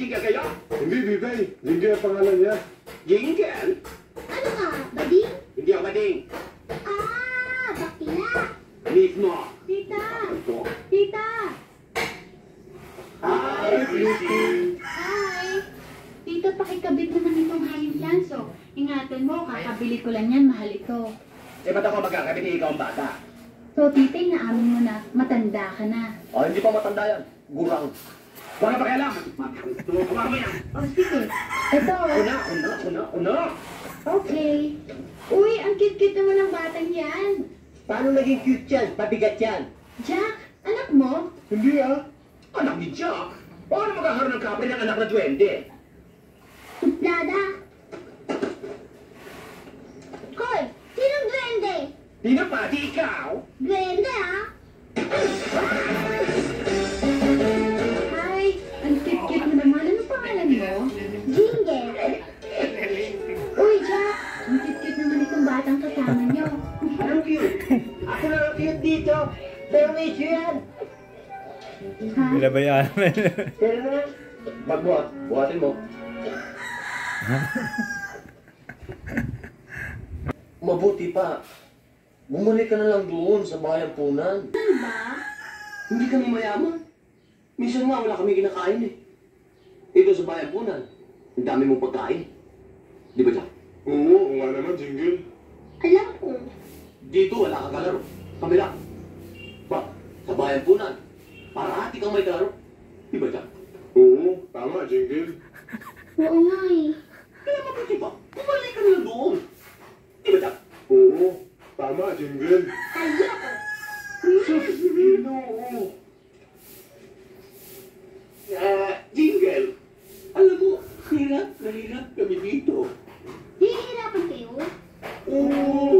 Jingle kayo? Hindi, Bibay. Jingle ang pangalan niya. Jingle? Ano ka? Bading? Hindi ako bading. Bakila. Mismo. Tita. Ito. Tita. Hi, Christy. Hi. Tita, pakikabit naman itong hayop yan. So, ingatan mo, kakabili ko lang yan. Mahal ito. Eh, ba't ako magkakabit eh, ikaw ang bata? So, tita, inaamin mo na matanda ka na. Oh, hindi pa matanda yan. Gurang. Wala pa kailangan. Tumawa mo yan. Oh, sige. Ito. Una. Okay. Uy, ang cute-cute naman ng batang yan. Paano naging cute yan? Pabigat yan. Jack, anak mo? Hindi ah. Anak ni Jack. Paano magkakaroon ng kapre ng anak na 20? Suplada. Hoy, sinong duwende? Di na pati ikaw. Duwende, ah. Hi, ang cute-cute mo naman. Ano pangalan mo? Jingle. Uy, Jack, ang cute-cute naman itong batang kasama niyo. Anong cute? Ako na ang cute dito. Pero may issue yan. Ha? Binabayaan. Pero na. Magbuhat. Buhatin mo. Mabuti pa. Bumalik ka na lang doon sa bayan punan. Ano ba? Hindi kami mayaman. Minsan nga wala kami kinakain eh. Ito sa bayan punan. Ang dami mong pagkain. Di ba, Jack? Oo nga naman, Jingle. Alam ko. Dito wala kang kalaro. Kabila. Ba, sa bayan punan. Parati kang may kalaro. Di ba, Jack? Oo, tama, Jingle. Oo nga eh. Kaya mabuti pa. Bumalik ka na lang doon. Di ba, Jack? Oo, tama, Jingle. Ayoko. No. Jingle. Alam mo, hirap na hirap kami dito. Hihirapan kayo? Oo.